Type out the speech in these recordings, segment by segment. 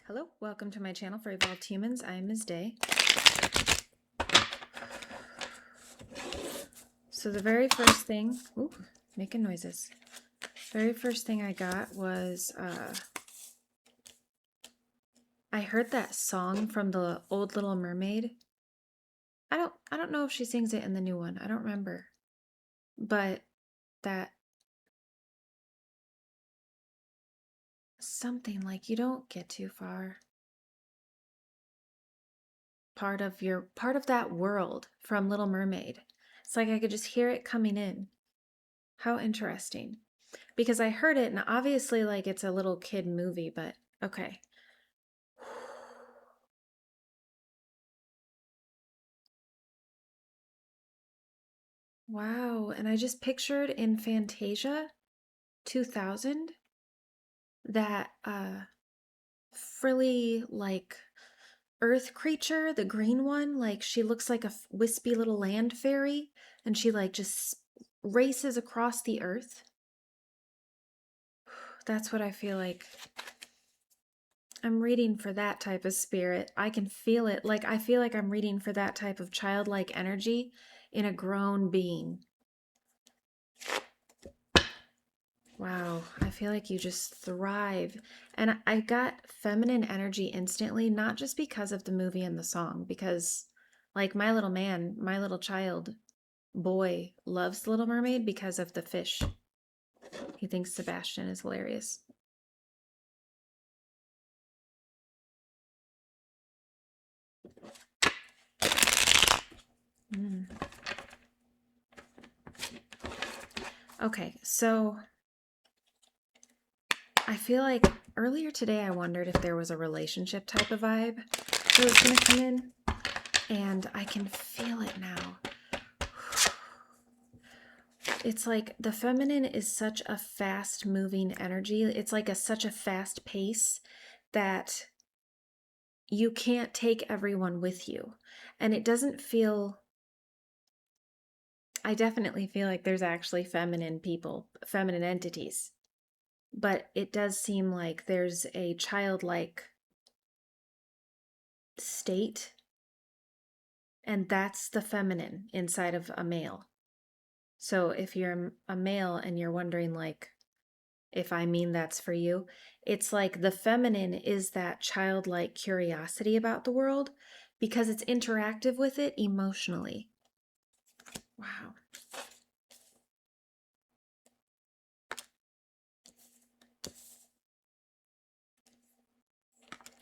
Hello, welcome to my channel for Evolved Humans. I am Ms. Day. So the very first thing, making noises. Very first thing I got was, I heard that song from the old Little Mermaid. I don't know if she sings it in the new one. I don't remember. But that something like you don't get too far. Part of that world from Little Mermaid. It's like I could just hear it coming in. How interesting. Because I heard it and obviously like it's a little kid movie, but okay. Wow, and I just pictured in Fantasia 2000 that frilly like earth creature, the green one, like she looks like a wispy little land fairy and she like just races across the earth. That's what I feel like. I'm reading for that type of spirit. I can feel it. Like I feel like I'm reading for that type of childlike energy in a grown being. Wow, I feel like you just thrive. And I got feminine energy instantly, not just because of the movie and the song, because like my little man, my little child boy loves Little Mermaid because of the fish. He thinks Sebastian is hilarious. Mm. Okay, so I feel like earlier today I wondered if there was a relationship type of vibe that was going to come in, and I can feel it now. It's like the feminine is such a fast moving energy. It's like such a fast pace that you can't take everyone with you. And it doesn't feel, I definitely feel like there's actually feminine people, feminine entities. But it does seem like there's a childlike state, and that's the feminine inside of a male. So if you're a male and you're wondering, like, if I mean that's for you, it's like the feminine is that childlike curiosity about the world because it's interactive with it emotionally. Wow.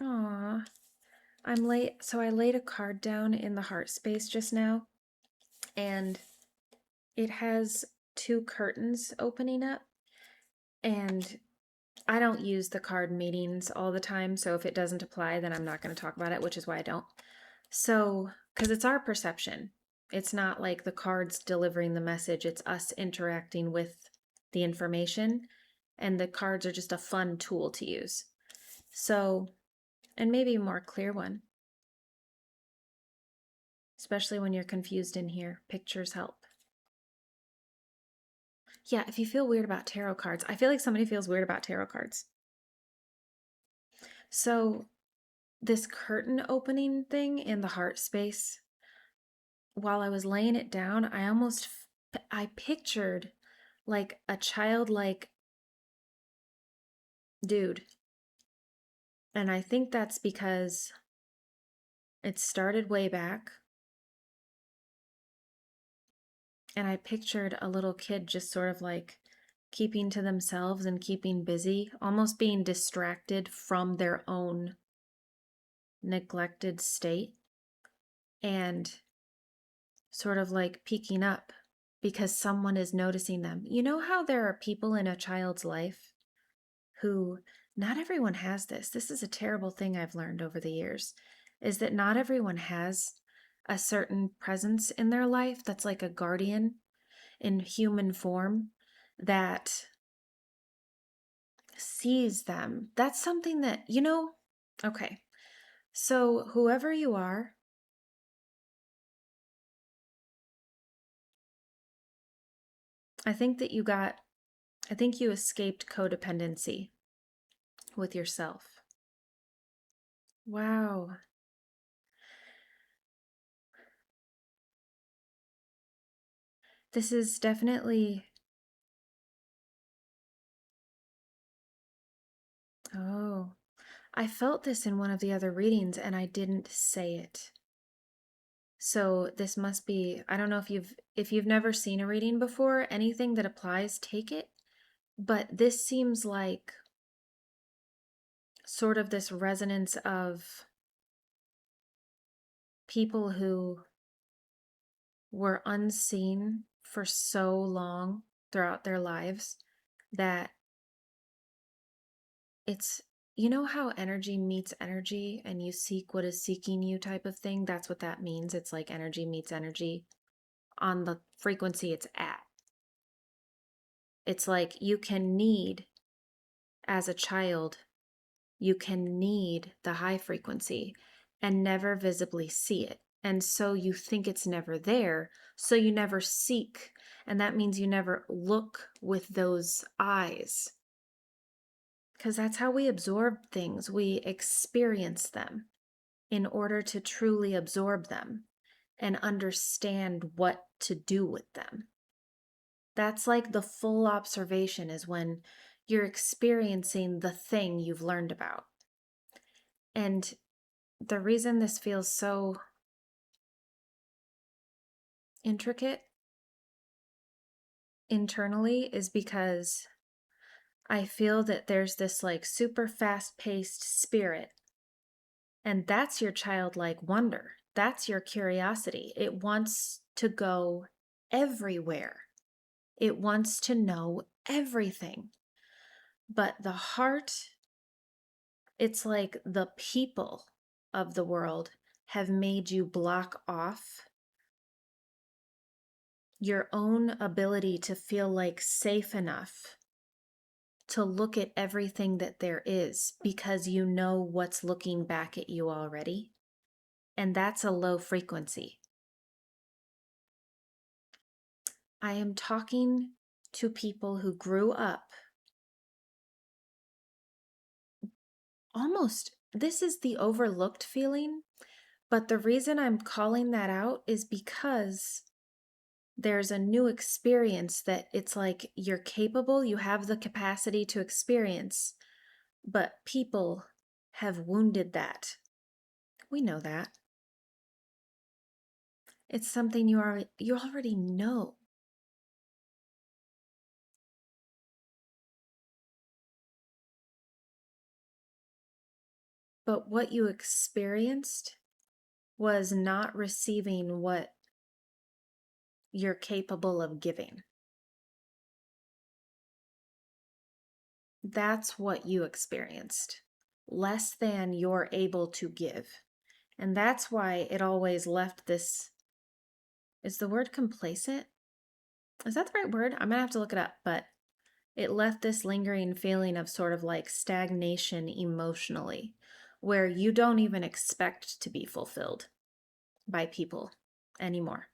Aw. I'm late. So I laid a card down in the heart space just now, and it has two curtains opening up. And I don't use the card meetings all the time, so if it doesn't apply, then I'm not going to talk about it, which is why I don't. So, because it's our perception, it's not like the cards delivering the message, it's us interacting with the information, and the cards are just a fun tool to use. So, and maybe a more clear one, especially when you're confused in here, pictures help. Yeah, if you feel weird about tarot cards, I feel like somebody feels weird about tarot cards. So, this curtain opening thing in the heart space, while I was laying it down, I pictured like a childlike dude. And I think that's because it started way back. And I pictured a little kid just sort of like keeping to themselves and keeping busy, almost being distracted from their own neglected state and sort of like peeking up because someone is noticing them. You know how there are people in a child's life who, not everyone has this. This is a terrible thing I've learned over the years, is that not everyone has a certain presence in their life that's like a guardian in human form that sees them. That's something that, okay. So whoever you are, I think you escaped codependency with yourself. Wow. This is definitely, oh, I felt this in one of the other readings and I didn't say it. So this must be, I don't know if you've never seen a reading before, anything that applies, take it. But this seems like sort of this resonance of people who were unseen for so long throughout their lives that it's, you know how energy meets energy and you seek what is seeking you type of thing? That's what that means. It's like energy meets energy on the frequency it's at. It's like you can need, as a child, you can need the high frequency and never visibly see it. And so you think it's never there. So you never seek. And that means you never look with those eyes. Because that's how we absorb things. We experience them in order to truly absorb them and understand what to do with them. That's like the full observation, is when you're experiencing the thing you've learned about. And the reason this feels so intricate internally is because I feel that there's this like super fast paced spirit, and that's your childlike wonder. That's your curiosity. It wants to go everywhere, it wants to know everything. But the heart, it's like the people of the world have made you block off your own ability to feel like safe enough to look at everything that there is, because you know what's looking back at you already. And that's a low frequency. I am talking to people who grew up almost, this is the overlooked feeling, but the reason I'm calling that out is because there's a new experience that it's like you're capable, you have the capacity to experience, but people have wounded that. We know that. It's something you already know. But what you experienced was not receiving what you're capable of giving. That's what you experienced, less than you're able to give. And that's why it always left this, is the word complacent? Is that the right word? I'm gonna have to look it up, but it left this lingering feeling of sort of like stagnation emotionally, where you don't even expect to be fulfilled by people anymore.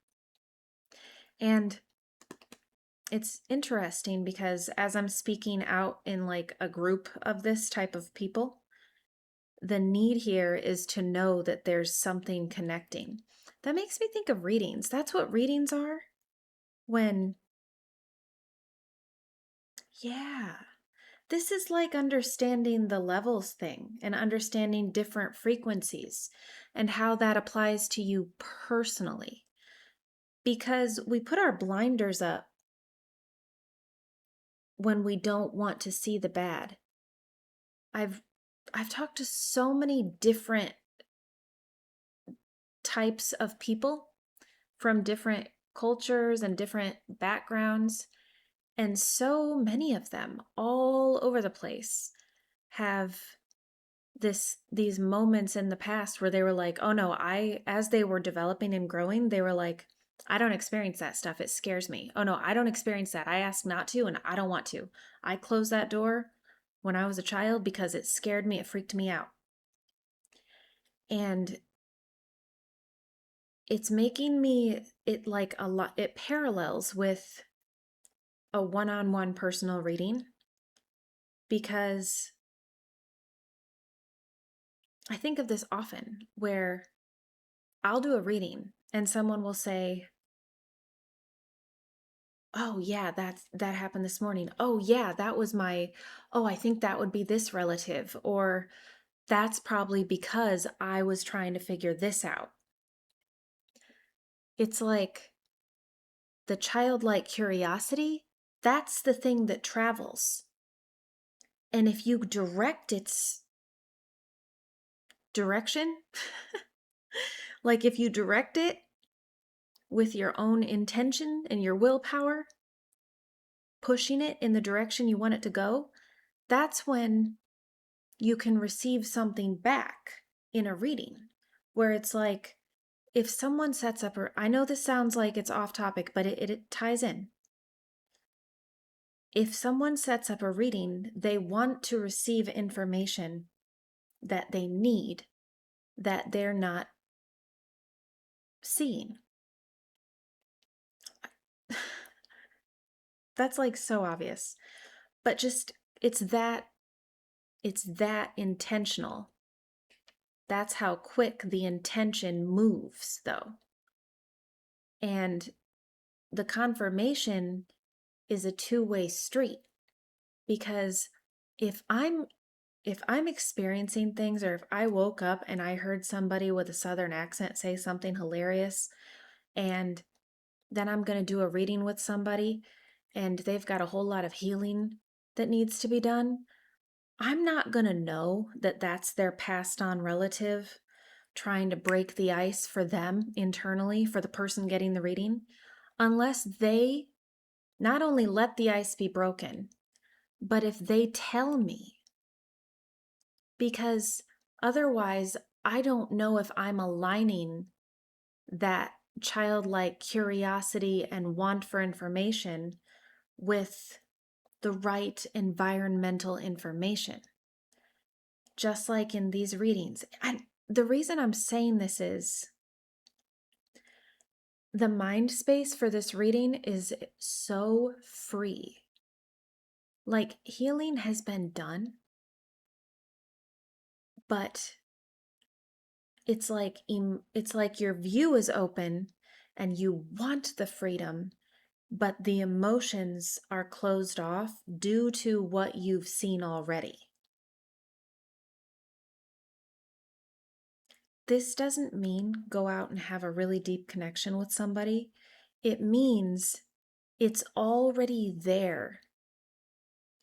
And it's interesting because as I'm speaking out in like a group of this type of people, the need here is to know that there's something connecting. That makes me think of readings. That's what readings are. When, yeah, this is like understanding the levels thing and understanding different frequencies and how that applies to you personally. Because we put our blinders up when we don't want to see the bad. I've I've talked to so many different types of people from different cultures and different backgrounds, and so many of them all over the place have these moments in the past where they were like, "Oh no, I," as they were developing and growing, they were like, "I don't experience that stuff. It scares me. Oh no, I don't experience that. I ask not to and I don't want to. I closed that door when I was a child because it scared me. It freaked me out." And it's making me, it like a lot, it parallels with a one-on-one personal reading, because I think of this often where I'll do a reading and someone will say, "Oh yeah, that happened this morning. Oh yeah, that was my oh, I think that would be this relative," or "That's probably because I was trying to figure this out." It's like the childlike curiosity, that's the thing that travels. And if you direct its direction, like if you direct it with your own intention and your willpower, pushing it in the direction you want it to go, that's when you can receive something back in a reading where it's like, if someone sets up I know this sounds like it's off topic, but it ties in. If someone sets up a reading, they want to receive information that they need that they're not seeing. That's like so obvious, but just it's that intentional. That's how quick the intention moves though. And the confirmation is a two-way street, because if I'm experiencing things, or if I woke up and I heard somebody with a southern accent say something hilarious, and then I'm going to do a reading with somebody and they've got a whole lot of healing that needs to be done, I'm not going to know that that's their passed on relative trying to break the ice for them internally, for the person getting the reading, unless they not only let the ice be broken, but if they tell me. Because otherwise, I don't know if I'm aligning that childlike curiosity and want for information with the right environmental information. Just like in these readings. And the reason I'm saying this is the mind space for this reading is so free. Like, healing has been done, but it's like your view is open and you want the freedom, but the emotions are closed off due to what you've seen already. This doesn't mean go out and have a really deep connection with somebody. It means it's already there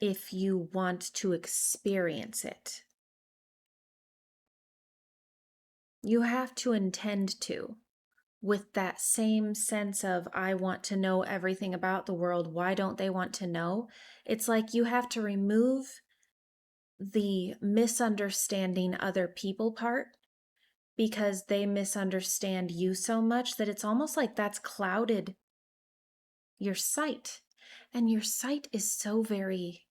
if you want to experience it. You have to intend to, with that same sense of, I want to know everything about the world. Why don't they want to know? It's like you have to remove the misunderstanding other people part, because they misunderstand you so much that it's almost like that's clouded your sight. And your sight is so very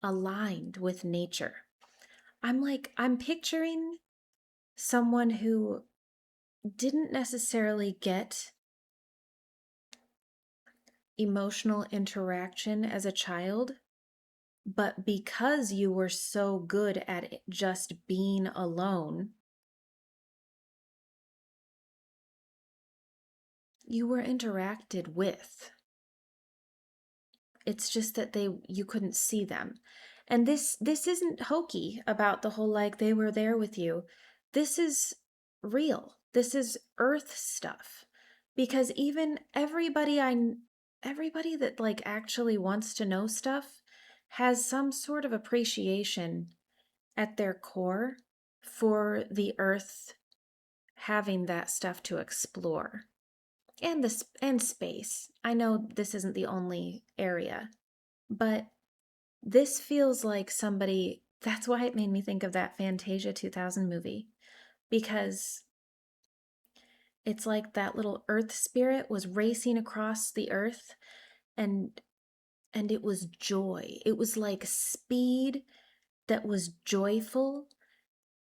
aligned with nature. I'm picturing someone who didn't necessarily get emotional interaction as a child, but because you were so good at just being alone, you were interacted with. It's just that you couldn't see them. And this isn't hokey about the whole like they were there with you. This is real. This is earth stuff. Because even everybody that like actually wants to know stuff has some sort of appreciation at their core for the earth having that stuff to explore. And space. I know this isn't the only area, but this feels like somebody. That's why it made me think of that Fantasia 2000 movie, because it's like that little earth spirit was racing across the earth, and it was joy. It was like speed that was joyful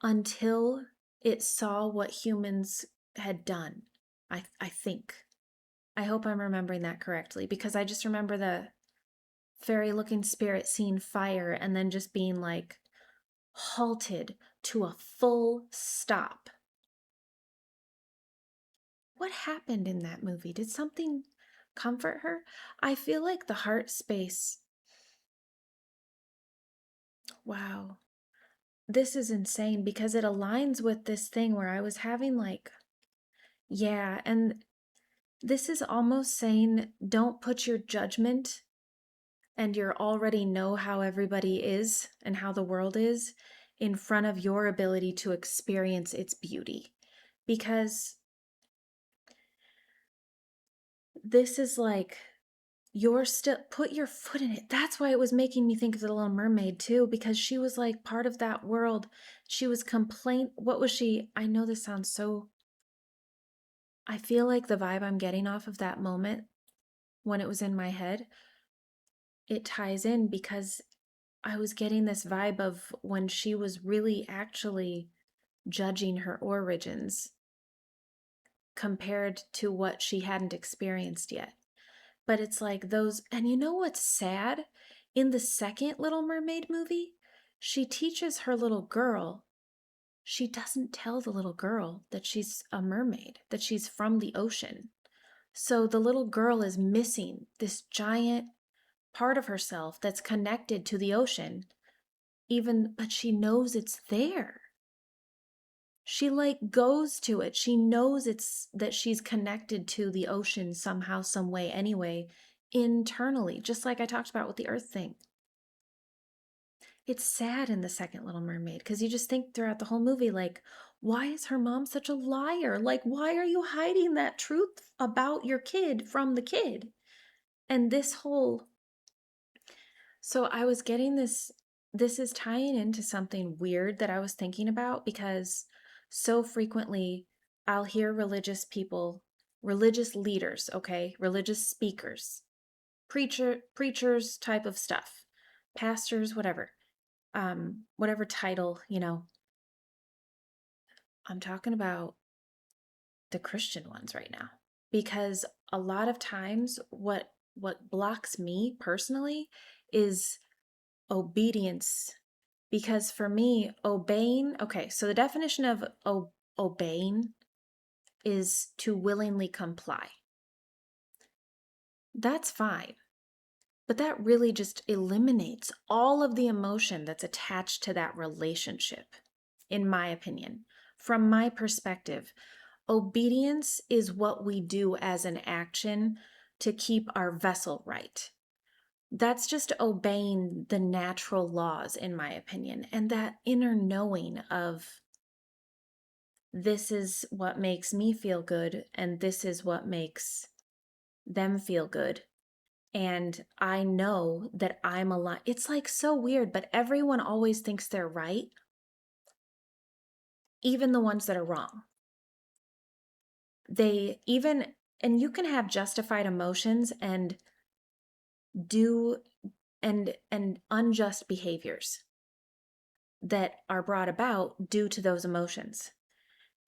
until it saw what humans had done. I think. I hope I'm remembering that correctly, because I just remember the fairy looking spirit seeing fire and then just being like halted to a full stop. What happened in that movie? Did something comfort her? I feel like the heart space. Wow. This is insane because it aligns with this thing where I was having like, yeah, and this is almost saying don't put your judgment and you already know how everybody is and how the world is in front of your ability to experience its beauty. Because this is like, you're still, put your foot in it. That's why it was making me think of the Little Mermaid too, because she was like part of that world. She was what was she? I know this sounds so, I feel like the vibe I'm getting off of that moment when it was in my head, it ties in because I was getting this vibe of when she was really actually judging her origins compared to what she hadn't experienced yet. But it's like those, and you know what's sad? In the second Little Mermaid movie, she teaches her little girl, she doesn't tell the little girl that she's a mermaid, that she's from the ocean. So the little girl is missing this giant part of herself that's connected to the ocean, but she knows it's there. She like goes to it. She knows that she's connected to the ocean somehow, some way anyway, internally, just like I talked about with the earth thing. It's sad in the second Little Mermaid because you just think throughout the whole movie, like, why is her mom such a liar? Like, why are you hiding that truth about your kid from the kid? And so I was getting this is tying into something weird that I was thinking about because so frequently I'll hear religious people, religious leaders, okay, religious speakers, preachers type of stuff, pastors, whatever title, I'm talking about the Christian ones right now. Because a lot of times what blocks me personally is obedience. Because for me, obeying, okay, so the definition of obeying is to willingly comply. That's fine. But that really just eliminates all of the emotion that's attached to that relationship, in my opinion. From my perspective, obedience is what we do as an action to keep our vessel right. That's just obeying the natural laws, in my opinion. And that inner knowing of this is what makes me feel good, and this is what makes them feel good. And I know that I'm aligned. It's like so weird, but everyone always thinks they're right, even the ones that are wrong. And you can have justified emotions and do and unjust behaviors that are brought about due to those emotions.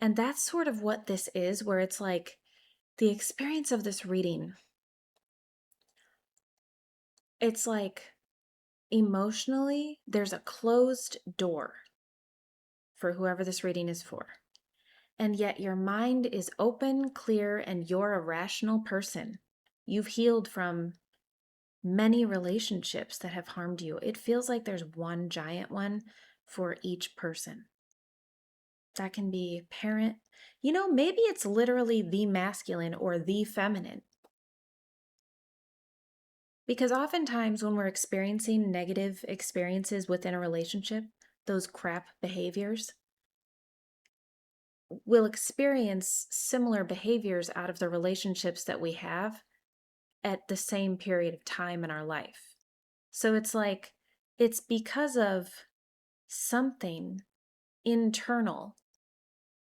And that's sort of what this is, where it's like the experience of this reading. It's like emotionally, there's a closed door for whoever this reading is for. And yet your mind is open, clear, and you're a rational person. You've healed from many relationships that have harmed you. It feels like there's one giant one for each person. That can be parent. Maybe it's literally the masculine or the feminine. Because oftentimes when we're experiencing negative experiences within a relationship, those crap behaviors, we'll experience similar behaviors out of the relationships that we have at the same period of time in our life. So it's like, it's because of something internal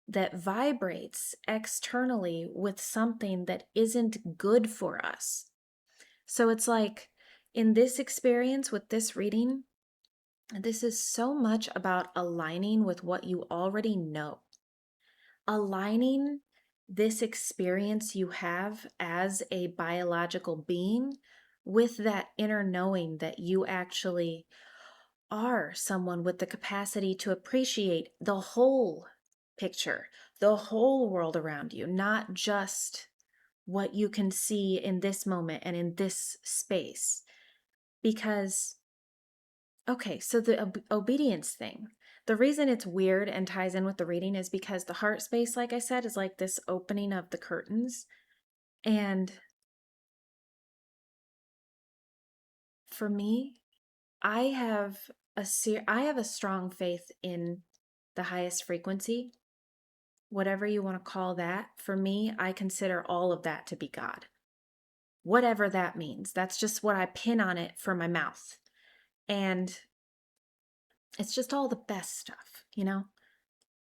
that vibrates externally with something that isn't good for us. So it's like in this experience with this reading, this is so much about aligning with what you already know. Aligning this experience you have as a biological being with that inner knowing that you actually, are someone with the capacity to appreciate the whole picture, the whole world around you, not just what you can see in this moment and in this space. Because, okay, so the obedience thing, the reason it's weird and ties in with the reading is because the heart space, like I said, is like this opening of the curtains. And for me, I have I have a strong faith in the highest frequency, whatever you want to call that. For me, I consider all of that to be God. Whatever that means. That's just what I pin on it for my mouth. And it's just all the best stuff, you know?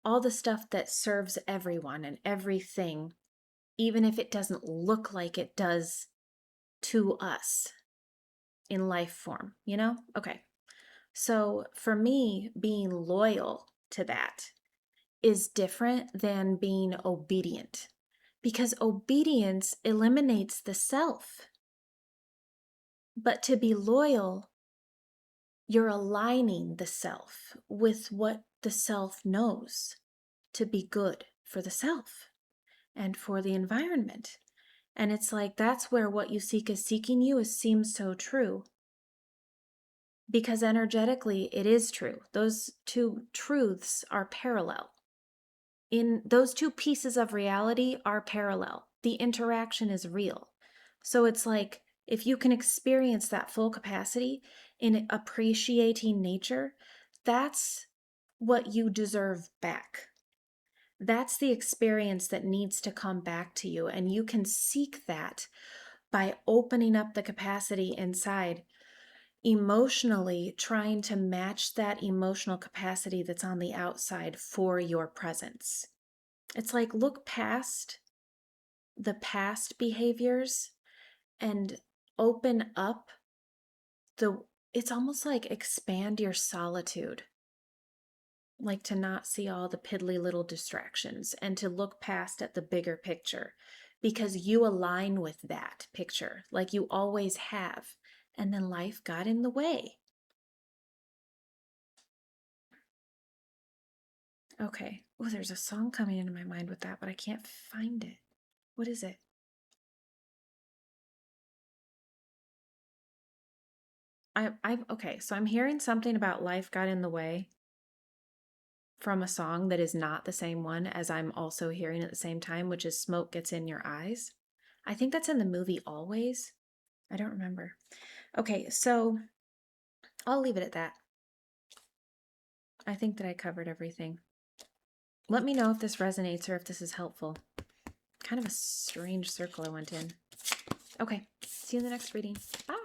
All the stuff that serves everyone and everything, even if it doesn't look like it does to us in life form, you know? Okay. So for me, being loyal to that is different than being obedient, because obedience eliminates the self. But to be loyal, you're aligning the self with what the self knows to be good for the self and for the environment. And it's like, that's where what you seek is seeking you seems so true. Because energetically, it is true. Those two truths are parallel. In those two pieces of reality are parallel. The interaction is real. So it's like, if you can experience that full capacity in appreciating nature, that's what you deserve back. That's the experience that needs to come back to you. And you can seek that by opening up the capacity inside, emotionally trying to match that emotional capacity that's on the outside for your presence. It's like, look past the past behaviors and open up it's almost like expand your solitude, like to not see all the piddly little distractions and to look past at the bigger picture, because you align with that picture like you always have, and then life got in the way. Okay. Oh, there's a song coming into my mind with that, but I can't find it. What is it? Okay, so I'm hearing something about life got in the way from a song that is not the same one as I'm also hearing at the same time, which is Smoke Gets in Your Eyes. I think that's in the movie Always. I don't remember. Okay, so I'll leave it at that. I think that I covered everything. Let me know if this resonates or if this is helpful. Kind of a strange circle I went in. Okay, see you in the next reading. Bye.